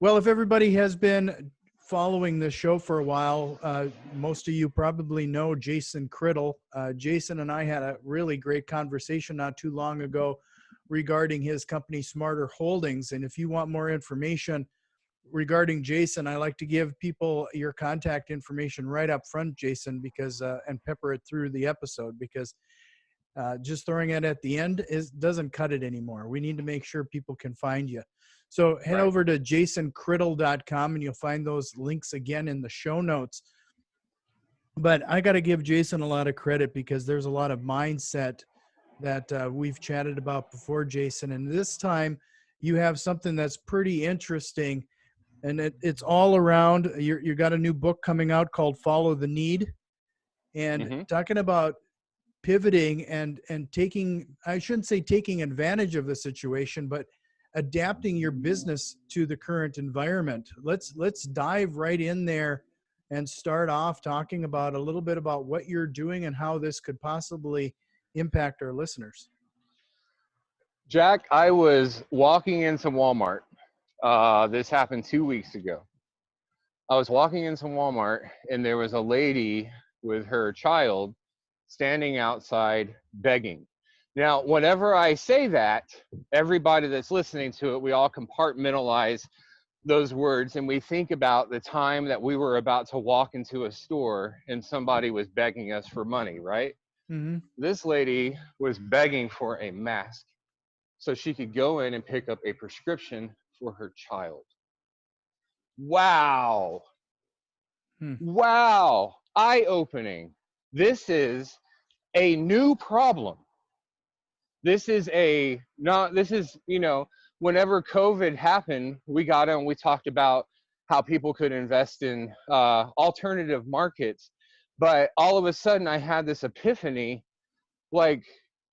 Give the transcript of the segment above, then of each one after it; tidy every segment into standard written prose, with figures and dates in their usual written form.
Well, if everybody has been following this show for a while, most of you probably know Jason Criddle. Jason and I had a really great conversation not too long ago regarding his company, Smartr Holdings. And if you want more information regarding Jason, I like to give people your contact information right up front, Jason, because and pepper it through the episode, because just throwing it at the end doesn't cut it anymore. We need to make sure people can find you. So head over to jasoncriddle.com and you'll find those links again in the show notes. But I got to give Jason a lot of credit because there's a lot of mindset that we've chatted about before, Jason. And this time you have something that's pretty interesting, and it's all around. You got a new book coming out called Follow the Need, and talking about pivoting and taking, I shouldn't say taking advantage of the situation, but adapting your business to the current environment. Let's dive right in there and start off talking about a little bit about what you're doing and how this could possibly impact our listeners. Jack, I was walking into Walmart. This happened 2 weeks ago. I was walking into Walmart and there was a lady with her child standing outside begging. Now, whenever I say that, everybody that's listening to it, we all compartmentalize those words and we think about the time that we were about to walk into a store and somebody was begging us for money, right? This lady was begging for a mask so she could go in and pick up a prescription for her child. Wow. Wow. Eye-opening. This is a new problem. This is, whenever COVID happened, we got on, we talked about how people could invest in alternative markets. But all of a sudden I had this epiphany, like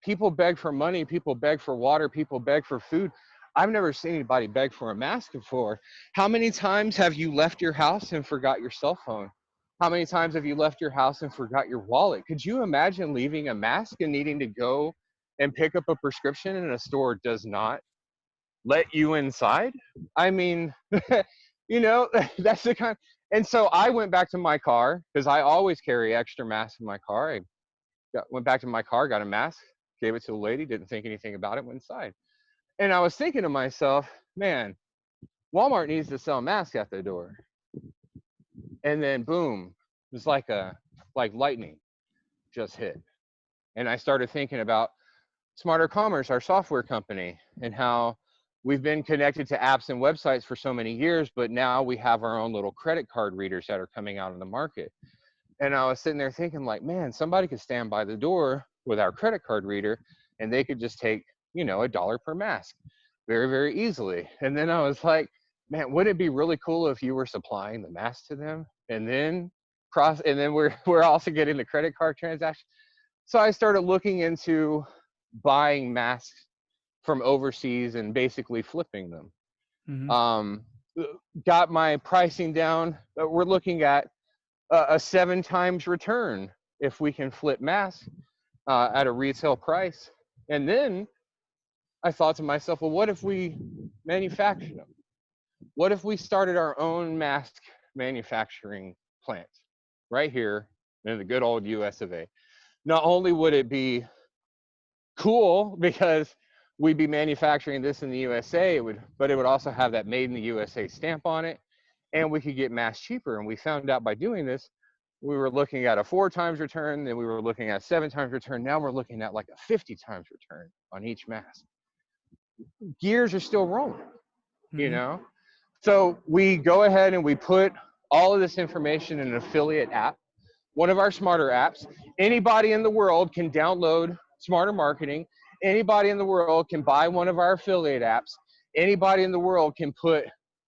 people beg for money, people beg for water, people beg for food. I've never seen anybody beg for a mask before. How many times have you left your house and forgot your cell phone? How many times have you left your house and forgot your wallet? Could you imagine leaving a mask and needing to go and pick up a prescription and a store does not let you inside? I mean, that's the kind. And so I went back to my car because I always carry extra masks in my car. I went back to my car, got a mask, gave it to the lady, didn't think anything about it, went inside. And I was thinking to myself, man, Walmart needs to sell masks at their door. And then boom, it was like lightning just hit. And I started thinking about Smartr Commerce, our software company, and how we've been connected to apps and websites for so many years, but now we have our own little credit card readers that are coming out in the market. And I was sitting there thinking like, man, somebody could stand by the door with our credit card reader and they could just take, $1 per mask very, very easily. And then I was like, man, wouldn't it be really cool if you were supplying the mask to them and then we're also getting the credit card transaction. So I started looking into buying masks from overseas and basically flipping them. Got my pricing down. We're looking at a 7 times return if we can flip masks at a retail price. And then I thought to myself, well, what if we manufacture them? What if we started our own mask manufacturing plant right here in the good old US of A? Not only would it be cool because we'd be manufacturing this in the USA, but it would also have that made in the USA stamp on it, and we could get masks cheaper. And we found out by doing this, we were looking at a 4 times return, then we were looking at 7 times return. Now we're looking at like a 50 times return on each mask. Gears are still rolling, So we go ahead and we put all of this information in an affiliate app, one of our Smartr apps. Anybody in the world can download Smartr Marketing. Anybody in the world can buy one of our affiliate apps. Anybody in the world can put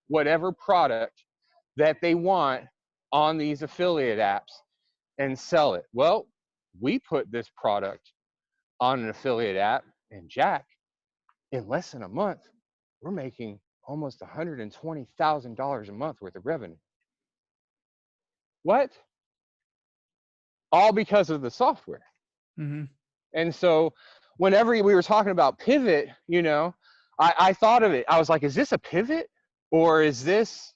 whatever product that they want on these affiliate apps and sell it. Well, we put this product on an affiliate app, and Jack, in less than a month, we're making almost $120,000 a month worth of revenue. What? All because of the software. And so whenever we were talking about pivot, I thought of it. I was like, is this a pivot? Or is this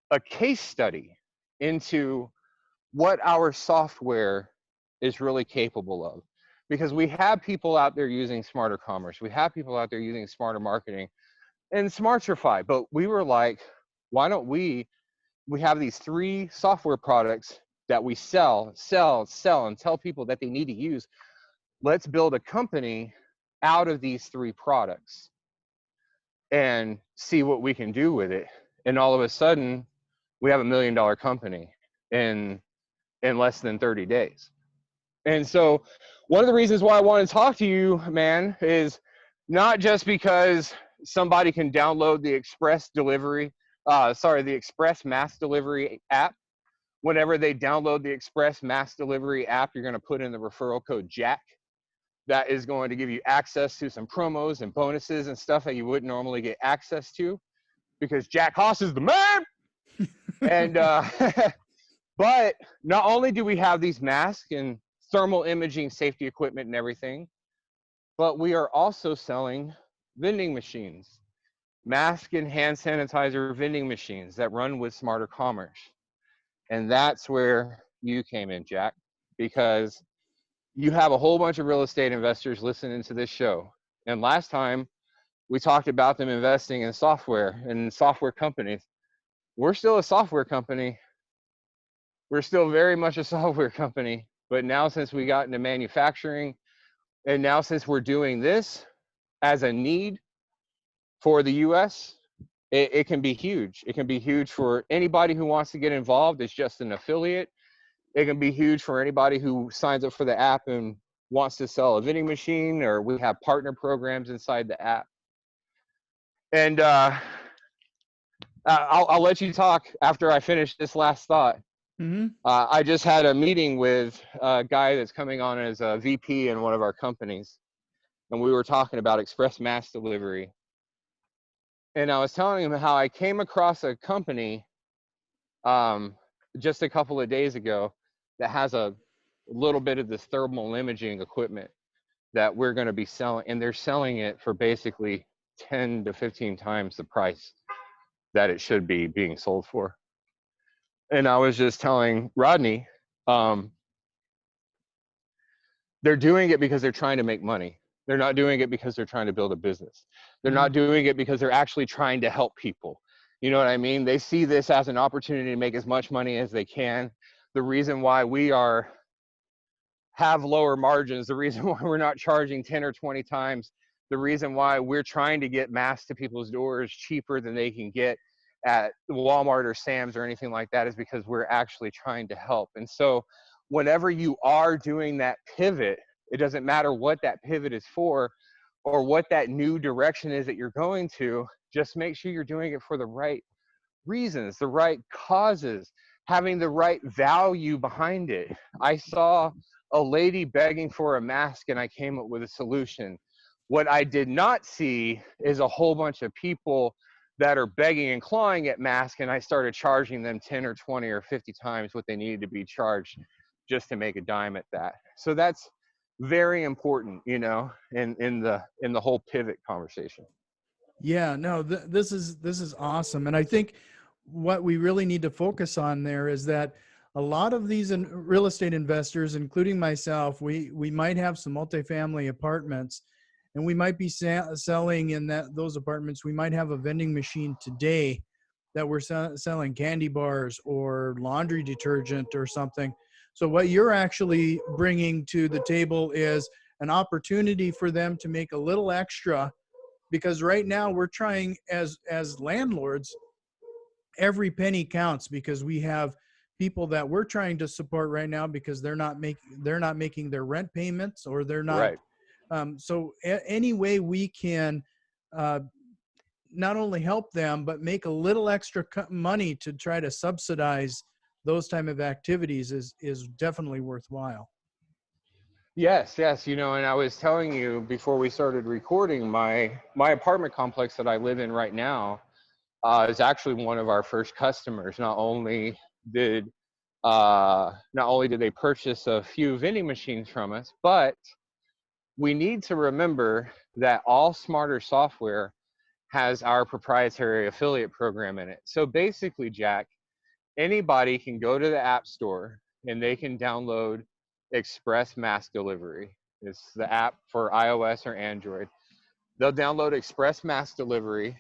a case study into what our software is really capable of? Because we have people out there using smarter commerce, we have people out there using smarter marketing and Smartrify, but we were like, why don't we have these 3 software products that we sell, and tell people that they need to use. Let's build a company out of these 3 products and see what we can do with it. And all of a sudden, we have $1 million company in less than 30 days. And so one of the reasons why I want to talk to you, man, is not just because somebody can download the the Express Mass Delivery app. Whenever they download the Express Mass Delivery app, you're going to put in the referral code Jack. That is going to give you access to some promos and bonuses and stuff that you wouldn't normally get access to, because Jack Haas is the man. And but not only do we have these masks and thermal imaging safety equipment and everything, but we are also selling vending machines, mask and hand sanitizer vending machines that run with Smartr Commerce. And that's where you came in, Jack, because you have a whole bunch of real estate investors listening to this show. And last time we talked about them investing in software and software companies. We're still a software company. We're still very much a software company. But now, since we got into manufacturing, and now since we're doing this as a need for the US, it can be huge. It can be huge for anybody who wants to get involved as just an affiliate. It can be huge for anybody who signs up for the app and wants to sell a vending machine, or we have partner programs inside the app. And I'll let you talk after I finish this last thought. Mm-hmm. I just had a meeting with a guy that's coming on as a VP in one of our companies, and we were talking about Express Mass Delivery. And I was telling him how I came across a company just a couple of days ago that has a little bit of this thermal imaging equipment that we're going to be selling, and they're selling it for basically 10 to 15 times the price that it should be being sold for. And I was just telling Rodney, they're doing it because they're trying to make money. They're not doing it because they're trying to build a business. They're not doing it because they're actually trying to help people. You know what I mean? They see this as an opportunity to make as much money as they can. The reason why we have lower margins, the reason why we're not charging 10 or 20 times, the reason why we're trying to get masks to people's doors cheaper than they can get at Walmart or Sam's or anything like that, is because we're actually trying to help. And so whenever you are doing that pivot, it doesn't matter what that pivot is for or what that new direction is that you're going to, just make sure you're doing it for the right reasons, the right causes, having the right value behind it. I saw a lady begging for a mask and I came up with a solution. What I did not see is a whole bunch of people that are begging and clawing at masks, and I started charging them 10 or 20 or 50 times what they needed to be charged just to make a dime at that. So that's very important, you know, in the whole pivot conversation. Yeah, no, this is awesome. And I think what we really need to focus on there is that a lot of these real estate investors, including myself, we might have some multifamily apartments, and we might be selling in those apartments. We might have a vending machine today that we're selling candy bars or laundry detergent or something. So what you're actually bringing to the table is an opportunity for them to make a little extra, because right now we're trying as landlords, every penny counts, because we have people that we're trying to support right now because they're not making their rent payments, or they're not. Right. So any way we can not only help them, but make a little extra money to try to subsidize those type of activities is definitely worthwhile. Yes, you know, and I was telling you before we started recording, my apartment complex that I live in right now is actually one of our first customers. Not only did they purchase a few vending machines from us, but we need to remember that all Smartr software has our proprietary affiliate program in it. So basically, Jack, anybody can go to the App Store and they can download Express Mass Delivery. It's the app for iOS or Android. They'll download Express Mass Delivery,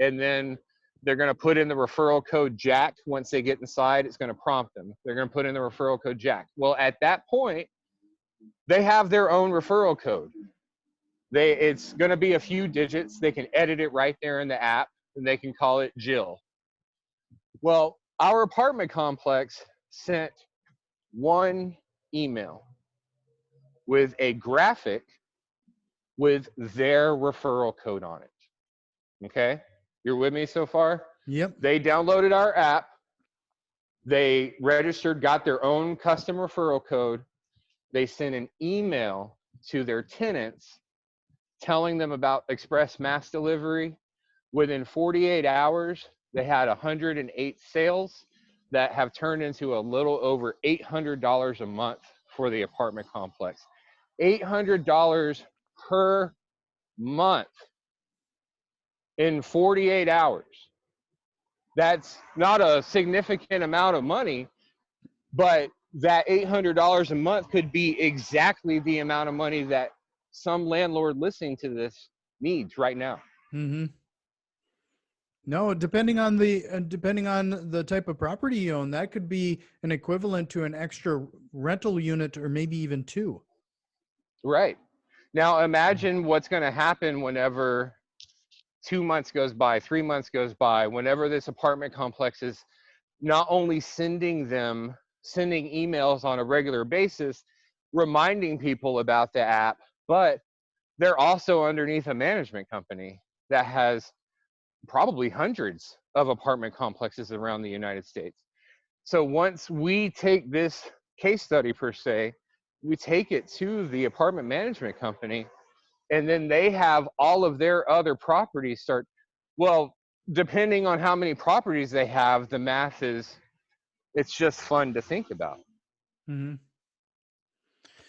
and then they're going to put in the referral code Jack. Once they get inside, it's going to prompt them. They're going to put in the referral code Jack. Well, at that point, they have their own referral code. It's going to be a few digits. They can edit it right there in the app, and they can call it Jill. Well, our apartment complex sent one email with a graphic with their referral code on it. Okay? You're with me so far? Yep. They downloaded our app. They registered, got their own custom referral code. They sent an email to their tenants telling them about Express Mass Delivery. Within 48 hours, they had 108 sales that have turned into a little over $800 a month for the apartment complex. $800 per month in 48 hours. That's not a significant amount of money, but that $800 a month could be exactly the amount of money that some landlord listening to this needs right now. Mm-hmm. No, depending on the type of property you own, that could be an equivalent to an extra rental unit or maybe even two. Right. Now imagine what's going to happen whenever 2 months goes by, 3 months goes by, whenever this apartment complex is not only sending emails on a regular basis, reminding people about the app, but they're also underneath a management company that has probably hundreds of apartment complexes around the United States. So once we take this case study per se, we take it to the apartment management company, and then they have all of their other properties start, well, depending on how many properties they have, the math is, it's just fun to think about. Mm-hmm.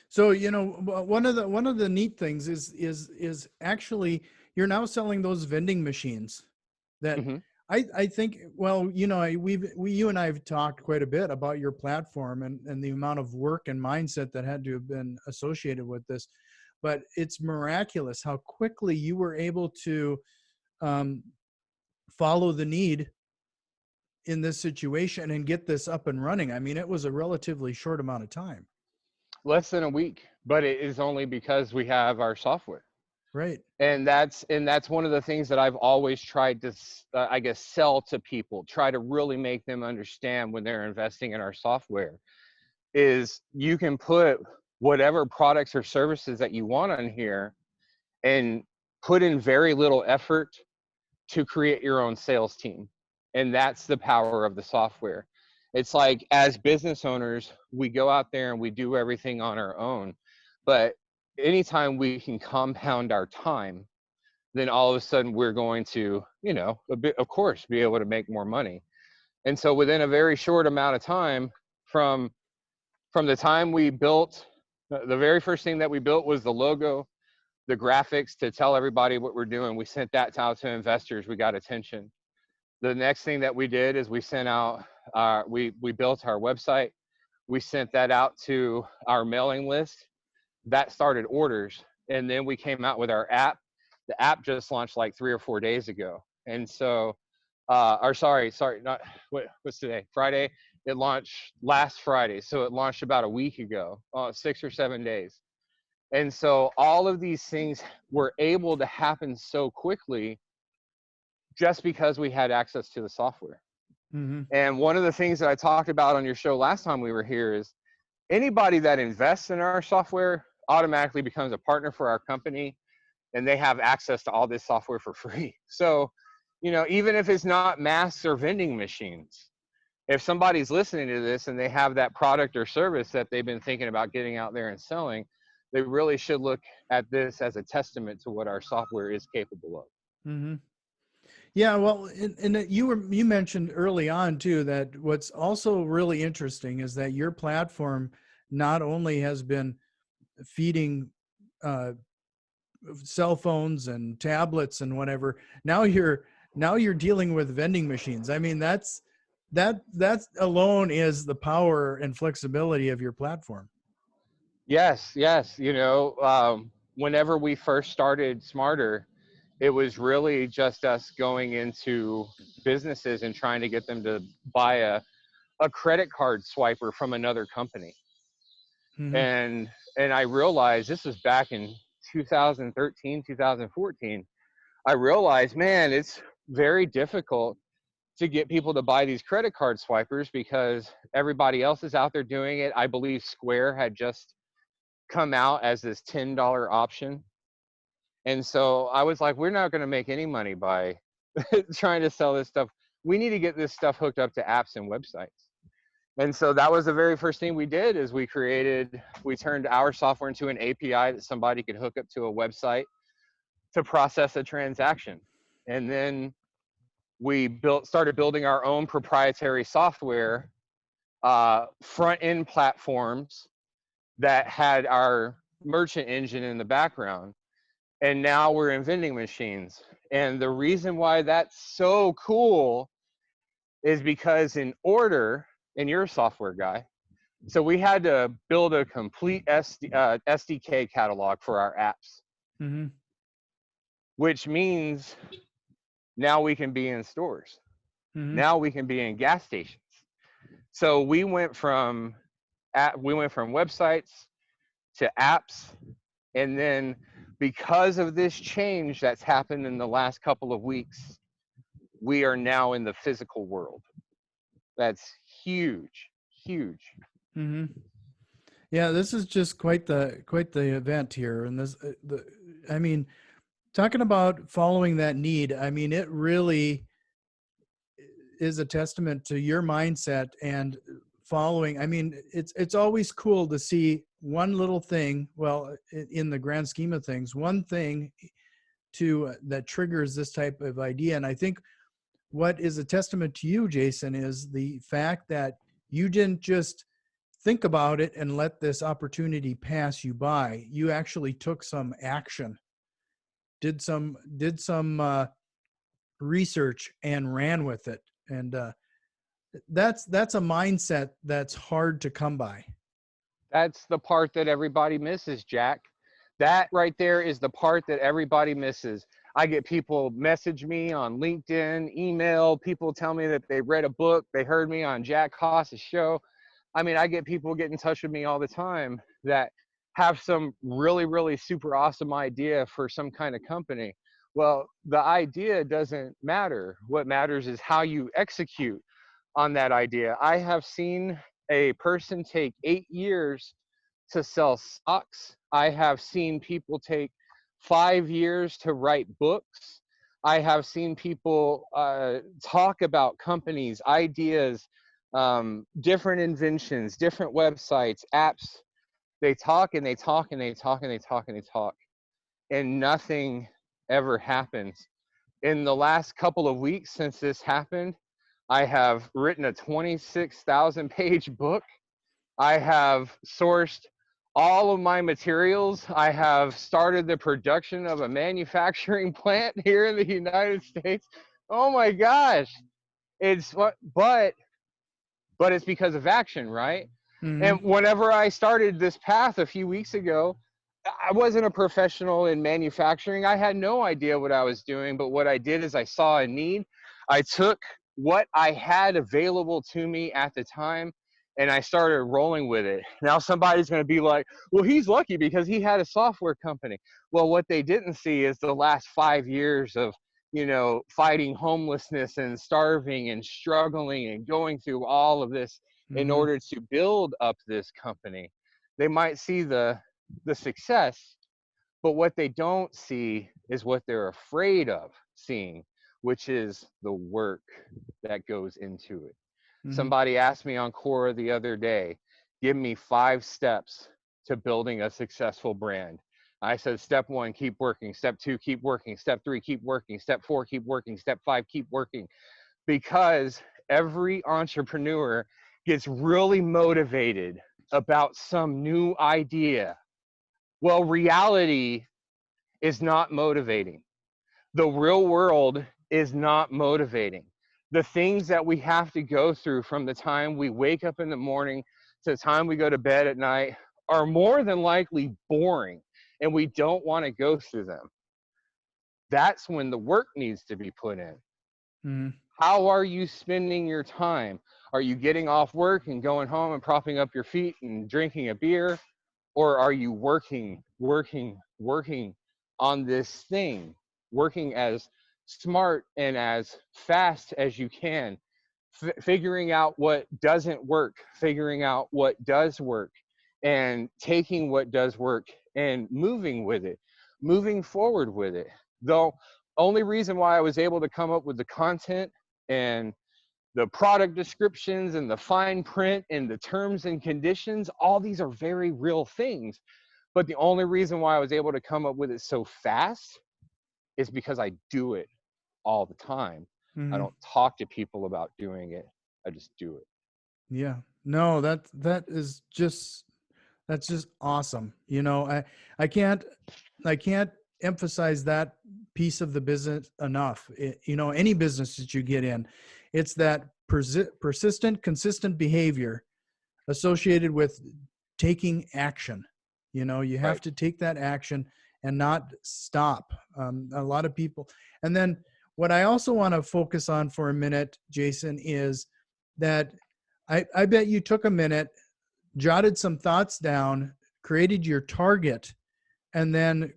So, you know, one of the neat things is actually you're now selling those vending machines that Mm-hmm. I think, well, you know, you and I have talked quite a bit about your platform and the amount of work and mindset that had to have been associated with this, but it's miraculous how quickly you were able to follow the need in this situation and get this up and running. I mean, it was a relatively short amount of time. Less than a week, but it is only because we have our software. Right. And that's one of the things that I've always tried to, I guess, sell to people, try to really make them understand when they're investing in our software, is you can put whatever products or services that you want on here and put in very little effort to create your own sales team. And that's the power of the software. It's like, as business owners, we go out there and we do everything on our own. But anytime we can compound our time, then all of a sudden we're going to, you know, of course, be able to make more money. And so within a very short amount of time, from the time we built, the very first thing that we built was the logo, the graphics to tell everybody what we're doing. We sent that out to investors. We got attention. The next thing that we did is we sent out, we built our website. We sent that out to our mailing list. That started orders. And then we came out with our app. The app just launched like 3 or 4 days ago. And so, what's today? Friday. It launched last Friday. So it launched about a week ago, 6 or 7 days. And so all of these things were able to happen so quickly just because we had access to the software. Mm-hmm. And one of the things that I talked about on your show last time we were here is anybody that invests in our software automatically becomes a partner for our company, and they have access to all this software for free. So, you know, even if it's not masks or vending machines, if somebody's listening to this and they have that product or service that they've been thinking about getting out there and selling, they really should look at this as a testament to what our software is capable of. Mm-hmm. Yeah, well, and you mentioned early on too that what's also really interesting is that your platform not only has been feeding cell phones and tablets and whatever. Now you're dealing with vending machines. I mean, that alone is the power and flexibility of your platform. Yes, yes. Whenever we first started Smartr, it was really just us going into businesses and trying to get them to buy a credit card swiper from another company. Mm-hmm. And I realized this was back in 2013, 2014. I realized, man, it's very difficult to get people to buy these credit card swipers because everybody else is out there doing it. I believe Square had just come out as this $10 option. And so I was like, we're not going to make any money by trying to sell this stuff. We need to get this stuff hooked up to apps and websites. And so that was the very first thing we did is we turned our software into an API that somebody could hook up to a website to process a transaction. And then we started building our own proprietary software, front-end platforms that had our merchant engine in the background. And now we're in vending machines. And the reason why that's so cool is because and you're a software guy, so we had to build a complete SDK catalog for our apps, Mm-hmm. which means now we can be in stores. Mm-hmm. Now we can be in gas stations. So we went from websites to apps, and then because of this change that's happened in the last couple of weeks, we are now in the physical world. That's huge, huge. Mm-hmm. Yeah, this is just quite the event here, and I mean, talking about following that need. I mean, it really is a testament to your mindset and following. I mean, it's always cool to see one little thing. Well, in the grand scheme of things, one thing that triggers this type of idea, and I think what is a testament to you, Jason, is the fact that you didn't just think about it and let this opportunity pass you by. You actually took some action, did some research, and ran with it. And that's a mindset that's hard to come by. That's the part that everybody misses, Jack. That right there is the part that everybody misses. I get people message me on LinkedIn, email, people tell me that they read a book, they heard me on Jack Haas's show. I mean, I get people get in touch with me all the time that have some really, really super awesome idea for some kind of company. Well, the idea doesn't matter. What matters is how you execute on that idea. I have seen a person take 8 years to sell socks. I have seen people take 5 years to write books. I have seen people talk about companies, ideas, different inventions, different websites, apps. They talk and they talk and they talk and they talk and they talk, and nothing ever happens. In the last couple of weeks since this happened, I have written a 26,000 page book. I have sourced all of my materials. I have started the production of a manufacturing plant here in the United States. Oh my gosh. But it's because of action, right? Mm-hmm. And whenever I started this path a few weeks ago, I wasn't a professional in manufacturing. I had no idea what I was doing, but what I did is I saw a need. I took what I had available to me at the time and I started rolling with it. Now somebody's going to be like, well, he's lucky because he had a software company. Well, what they didn't see is the last 5 years of, fighting homelessness and starving and struggling and going through all of this in Mm-hmm. order to build up this company. They might see the success, but what they don't see is what they're afraid of seeing, which is the work that goes into it. Mm-hmm. Somebody asked me on Quora the other day, give me 5 steps to building a successful brand. I said, step 1, keep working. Step 2, keep working. Step 3, keep working. Step 4, keep working. Step 5, keep working. Because every entrepreneur gets really motivated about some new idea. Well, reality is not motivating. The real world is not motivating. The things that we have to go through from the time we wake up in the morning to the time we go to bed at night are more than likely boring, and we don't want to go through them. That's when the work needs to be put in. Mm-hmm. How are you spending your time? Are you getting off work and going home and propping up your feet and drinking a beer? Or are you working on this thing, working as smart and as fast as you can, figuring out what doesn't work, figuring out what does work, and taking what does work and moving with it, moving forward with it. Though, only reason why I was able to come up with the content and the product descriptions and the fine print and the terms and conditions, all these are very real things. But the only reason why I was able to come up with it so fast is because I do it all the time. Mm-hmm. I don't talk to people about doing it. I just do it. Yeah. No, that's just awesome. You know, I can't emphasize that piece of the business enough. You know, any business that you get in, it's that persistent, consistent behavior associated with taking action. You know, you have to take that action and not stop. A lot of people. And then what I also want to focus on for a minute, Jason, is that I bet you took a minute, jotted some thoughts down, created your target, and then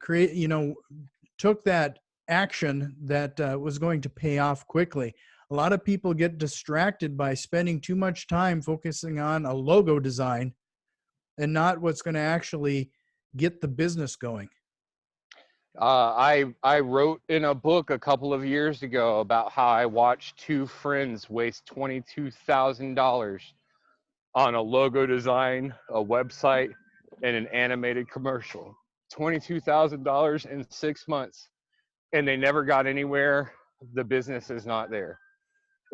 took that action that was going to pay off quickly. A lot of people get distracted by spending too much time focusing on a logo design and not what's going to actually get the business going. I wrote in a book a couple of years ago about how I watched two friends waste $22,000 on a logo design, a website, and an animated commercial. $22,000 in 6 months, and they never got anywhere. The business is not there.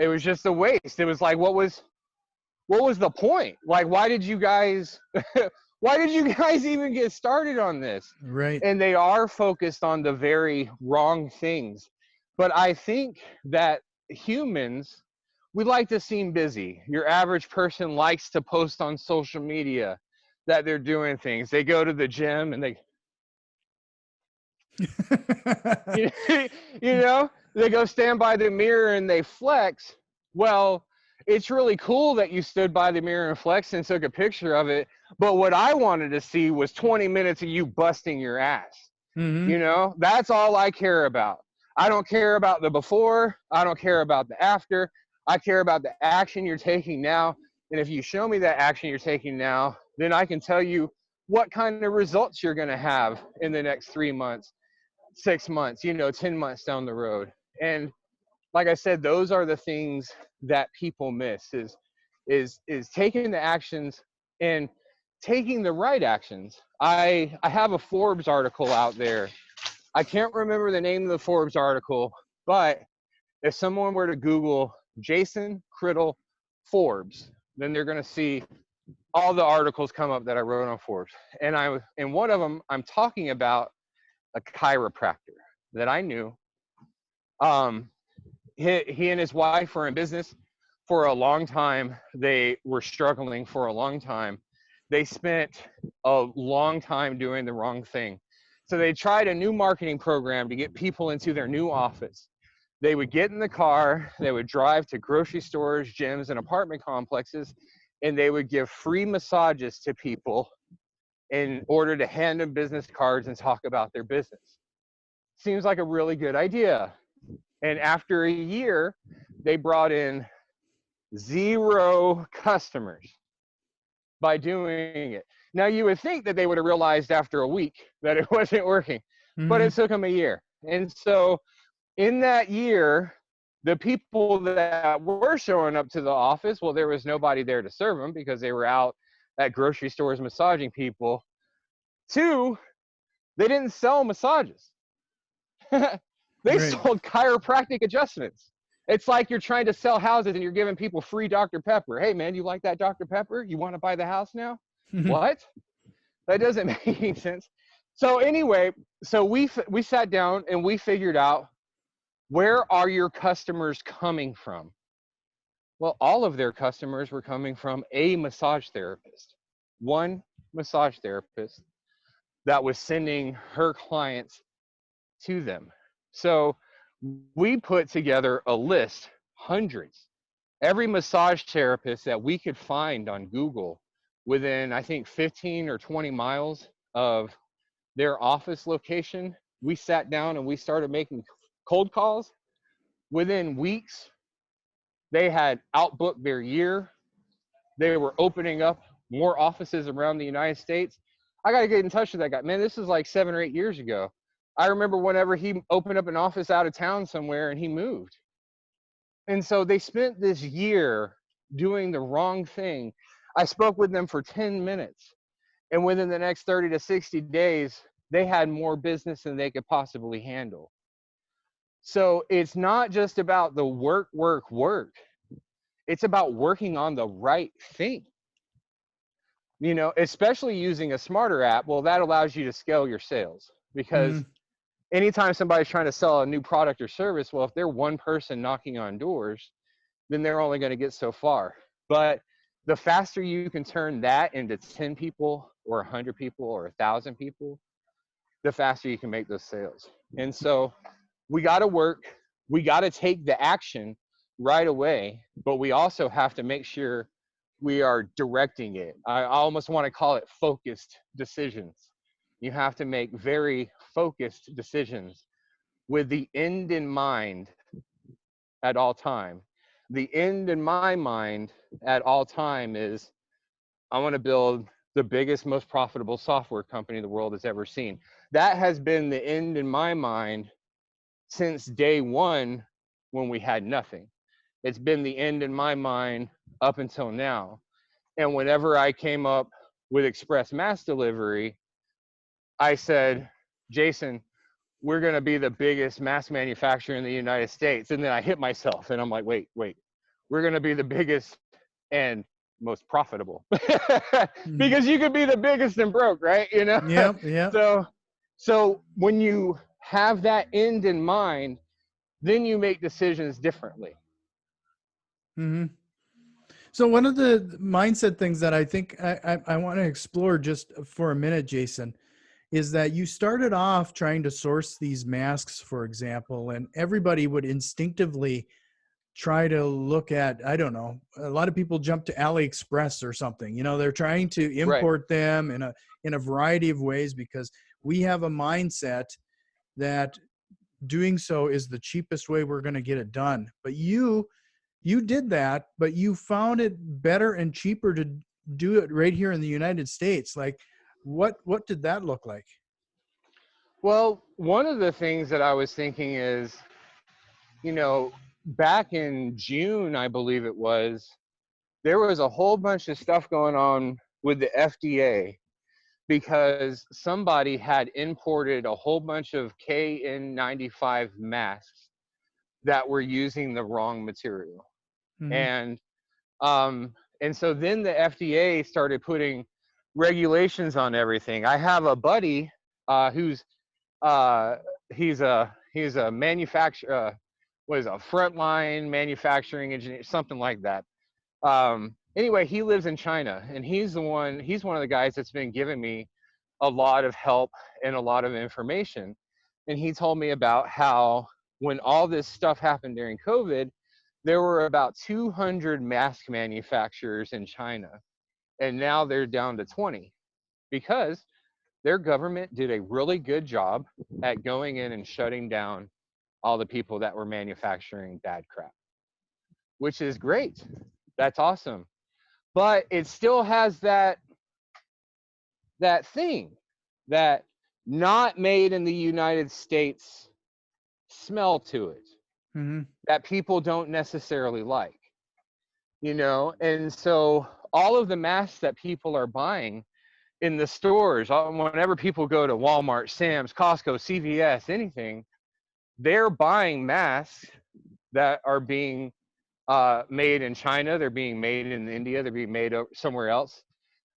It was just a waste. It was like, what was the point? Like, why did you guys even get started on this? Right. And they are focused on the very wrong things. But I think that humans, we like to seem busy. Your average person likes to post on social media that they're doing things. They go to the gym and they they go stand by the mirror and they flex. Well, it's really cool that you stood by the mirror and flexed and took a picture of it. But what I wanted to see was 20 minutes of you busting your ass. Mm-hmm. That's all I care about. I don't care about the before. I don't care about the after. I care about the action you're taking now. And if you show me that action you're taking now, then I can tell you what kind of results you're going to have in the next 3 months, 6 months, 10 months down the road. And like I said, those are the things that people miss is taking the actions and taking the right actions. I have a Forbes article out there. I can't remember the name of the Forbes article, but if someone were to Google Jason Criddle Forbes, then they're going to see all the articles come up that I wrote on Forbes. And in one of them, I'm talking about a chiropractor that I knew. He and his wife were in business for a long time. They were struggling for a long time. They spent a long time doing the wrong thing. So they tried a new marketing program to get people into their new office. They would get in the car, they would drive to grocery stores, gyms, and apartment complexes, and they would give free massages to people in order to hand them business cards and talk about their business. Seems like a really good idea. And after a year, they brought in 0 customers by doing it. Now, you would think that they would have realized after a week that it wasn't working, but it took them a year. And so in that year, the people that were showing up to the office, well, there was nobody there to serve them because they were out at grocery stores massaging people. 2, they didn't sell massages. They sold chiropractic adjustments. It's like you're trying to sell houses and you're giving people free Dr. Pepper. Hey, man, you like that Dr. Pepper? You want to buy the house now? What? That doesn't make any sense. So anyway, so we sat down and we figured out, where are your customers coming from? Well, all of their customers were coming from a massage therapist, one massage therapist that was sending her clients to them. So we put together a list, hundreds, every massage therapist that we could find on Google within, I think, 15 or 20 miles of their office location. We sat down and we started making cold calls. Within weeks, they had outbooked their year. They were opening up more offices around the United States. I got to get in touch with that guy. Man, this is like 7 or 8 years ago. I remember whenever he opened up an office out of town somewhere and he moved. And so they spent this year doing the wrong thing. I spoke with them for 10 minutes. And within the next 30 to 60 days, they had more business than they could possibly handle. So it's not just about the work. It's about working on the right thing. You know, especially using a Smartr app. Well, that allows you to scale your sales, because anytime somebody's trying to sell a new product or service, well, if they're one person knocking on doors, then they're only going to get so far. But the faster you can turn that into 10 people or 100 people or 1,000 people, the faster you can make those sales. And so we got to work, we got to take the action right away, but we also have to make sure we are directing it. I almost want to call it focused decisions. You have to make very focused decisions with the end in mind at all time. The end in my mind at all time is, I want to build the biggest, most profitable software company the world has ever seen. That has been the end in my mind since day one, when we had nothing. It's been the end in my mind up until now. And whenever I came up with Express Mass Delivery, I said, Jason, we're going to be the biggest mass manufacturer in the United States. And then I hit myself and I'm like, wait, we're going to be the biggest and most profitable. Because you could be the biggest and broke, right? You know? Yeah. So when you have that end in mind, then you make decisions differently. So one of the mindset things that I think I want to explore just for a minute, Jason, is that you started off trying to source these masks, for example, and everybody would instinctively try to look at, I don't know, a lot of people jump to AliExpress or something. You know, they're trying to import them in a variety of ways, because we have a mindset that doing so is the cheapest way we're going to get it done. But you did that, but you found it better and cheaper to do it right here in the United States. Like, what did that look like? Well, one of the things that I was thinking is, you know, back in June, I believe it was, there was a whole bunch of stuff going on with the FDA, because somebody had imported a whole bunch of KN95 masks that were using the wrong material. And so then the FDA started putting regulations on everything. I have a buddy who's he's a manufacturer, what is a frontline manufacturing engineer, something like that. Anyway, he lives in China, and he's one of the guys that's been giving me a lot of help and a lot of information. And he told me about how when all this stuff happened during COVID, there were about 200 mask manufacturers in China, and now they're down to 20, because their government did a really good job at going in and shutting down all the people that were manufacturing bad crap, which is great. That's awesome. But it still has that thing, that not made in the United States smell to it, that people don't necessarily like, you know? And so all of the masks that people are buying in the stores, whenever people go to Walmart, Sam's, Costco, CVS, anything, they're buying masks that are being made in China, they're being made in India, they're being made somewhere else.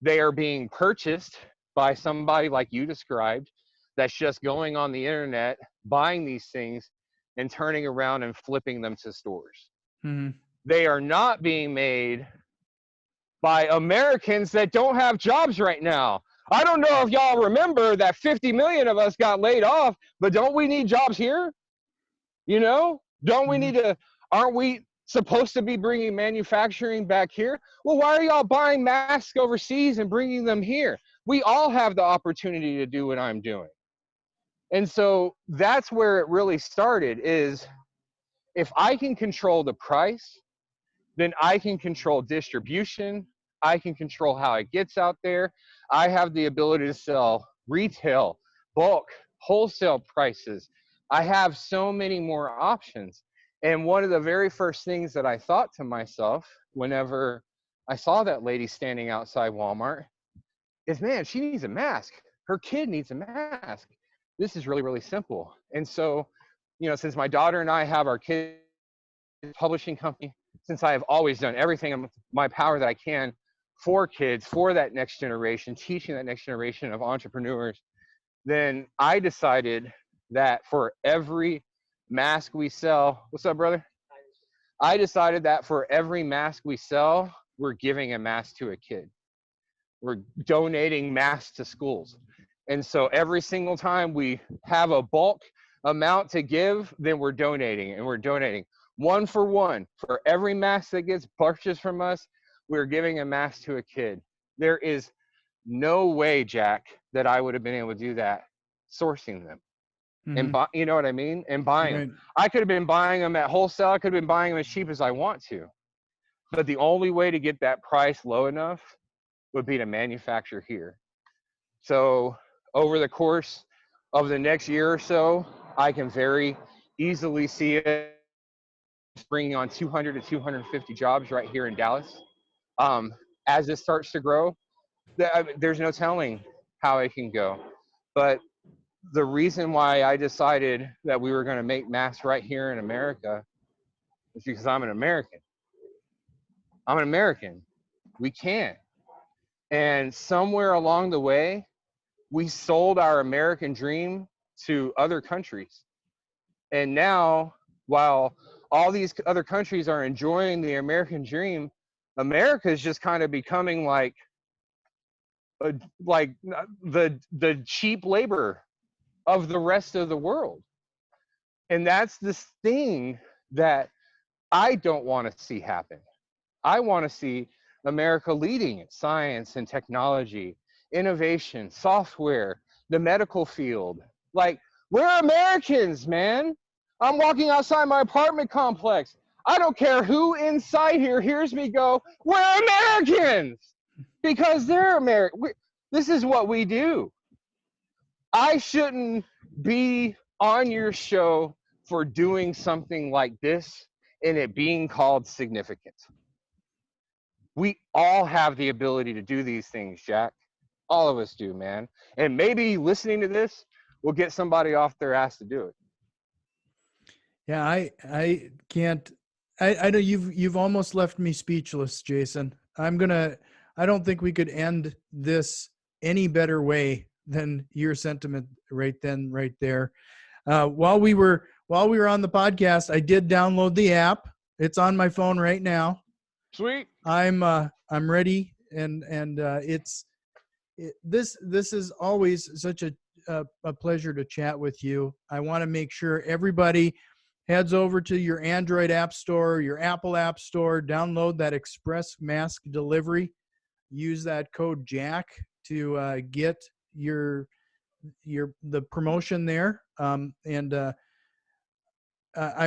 They are being purchased by somebody like you described, that's just going on the internet, buying these things and turning around and flipping them to stores. Mm-hmm. They are not being made by Americans that don't have jobs right now. I don't know if y'all remember that 50 million of us got laid off, but don't we need jobs here? You know, don't we need to, aren't we supposed to be bringing manufacturing back here? Well, why are y'all buying masks overseas and bringing them here? We all have the opportunity to do what I'm doing. And so that's where it really started, is if I can control the price, then I can control distribution. I can control how it gets out there. I have the ability to sell retail, bulk, wholesale prices. I have so many more options. And one of the very first things that I thought to myself whenever I saw that lady standing outside Walmart is, man, she needs a mask. Her kid needs a mask. This is really, really simple. And so, you know, since my daughter and I have our kids publishing company, since I have always done everything in my power that I can for kids, for that next generation, teaching that next generation of entrepreneurs, then I decided that for every mask we sell, what's up, brother? I decided that for every mask we sell, we're giving a mask to a kid. We're donating masks to schools. And so every single time we have a bulk amount to give, then we're donating, and we're donating one for one. For every mask that gets purchased from us, we're giving a mask to a kid. There is no way, Jack, that I would have been able to do that sourcing them. And you know what I mean? And buying them. I could have been buying them at wholesale. I could have been buying them as cheap as I want to. But the only way to get that price low enough would be to manufacture here. So over the course of the next year or so, I can very easily see it bringing on 200 to 250 jobs right here in Dallas. As this starts to grow, there's no telling how it can go. But the reason why I decided that we were going to make masks right here in America is because I'm an American. I'm an American. We can. And somewhere along the way, we sold our American dream to other countries. And now, while all these other countries are enjoying the American dream, America is just kind of becoming like the cheap labor of the rest of the world. And that's this thing that I don't want to see happen. I want to see America leading in science and technology, innovation, software, the medical field. Like, we're Americans, man. I'm walking outside my apartment complex. I don't care who inside here hears me go, we're Americans, because they're American. This is what we do. I shouldn't be on your show for doing something like this and it being called significant. We all have the ability to do these things, Jack. All of us do, man. And maybe listening to this will get somebody off their ass to do it. Yeah, I can't. I know you've almost left me speechless, Jason. I don't think we could end this any better way than your sentiment right then, right there. While we were on the podcast, I did download the app. It's on my phone right now. Sweet. I'm ready, and this is always such a pleasure to chat with you. I want to make sure everybody heads over to your Android app store, your Apple app store, download that Express Mask Delivery, use that code Jack to get the promotion there. I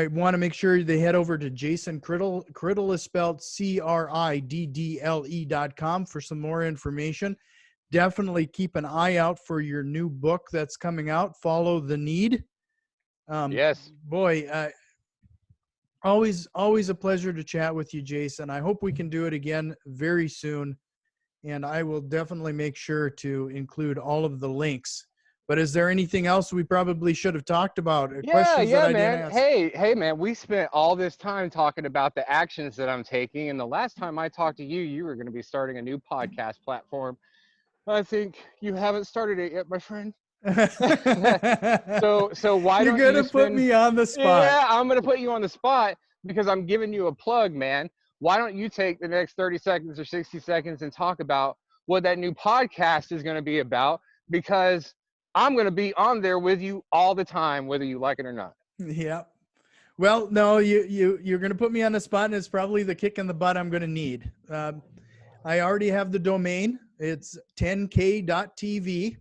want to make sure they head over to Jason Criddle. Criddle is spelled CRIDDLE.com for some more information. Definitely keep an eye out for your new book that's coming out, Follow the Need. Yes. Boy, always a pleasure to chat with you, Jason. I hope we can do it again very soon. And I will definitely make sure to include all of the links. But is there anything else we probably should have talked about? Questions that I didn't ask? Hey, man, we spent all this time talking about the actions that I'm taking. And the last time I talked to you, you were going to be starting a new podcast platform. I think you haven't started it yet, my friend. So why You're don't gonna you put spend? me on the spot. Yeah, I'm gonna put you on the spot because I'm giving you a plug, man. Why don't you take the next 30 seconds or 60 seconds and talk about what that new podcast is gonna be about? Because I'm gonna be on there with you all the time, whether you like it or not. Yeah. Well, no, you're gonna put me on the spot, and it's probably the kick in the butt I'm gonna need. I already have the domain. It's 10k.tv.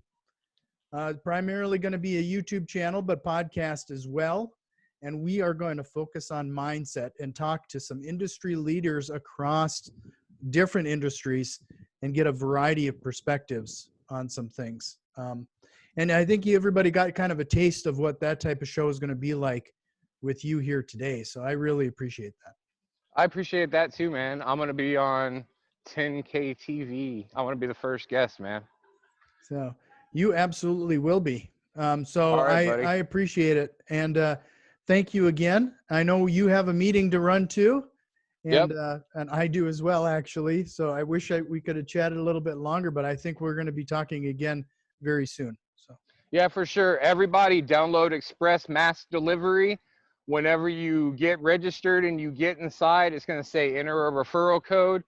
Primarily going to be a YouTube channel, but podcast as well. And we are going to focus on mindset and talk to some industry leaders across different industries and get a variety of perspectives on some things. And I think everybody got kind of a taste of what that type of show is going to be like with you here today. So I really appreciate that. I appreciate that too, man. I'm gonna be on 10K TV. I want to be the first guest, man. So you absolutely will be. So All right, buddy. I appreciate it. And thank you again. I know you have a meeting to run to, Yep. and I do as well, actually. So I wish we could have chatted a little bit longer, but I think we're going to be talking again very soon. So Yeah, for sure. Everybody download Express Mass Delivery. Whenever you get registered and you get inside, it's going to say enter a referral code.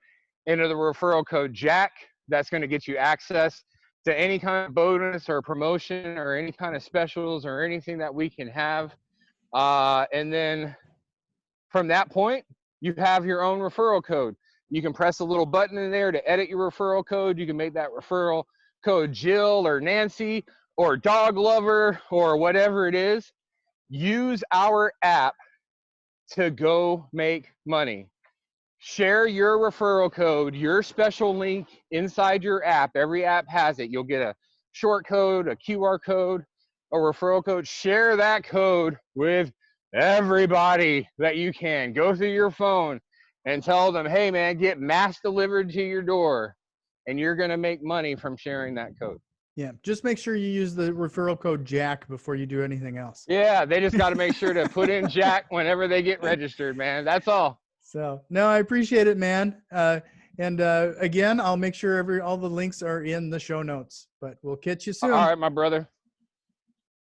Enter the referral code Jack. That's going to get you access to any kind of bonus or promotion or any kind of specials or anything that we can have. And then from that point, you have your own referral code. You can press a little button in there to edit your referral code. You can make that referral code Jill or Nancy or dog lover or whatever it is. Use our app to go make money. Share your referral code, your special link inside your app. Every app has it. You'll get a short code, a QR code, a referral code. Share that code with everybody that you can. Go through your phone and tell them, hey man, get mass delivered to your door. And you're going to make money from sharing that code. yeah, just make sure you use the referral code Jack before you do anything else. Yeah, they just got to make sure to put in Jack whenever they get registered, man. That's all. So no, I appreciate it, man. And again, I'll make sure all the links are in the show notes. But we'll catch you soon. All right, my brother.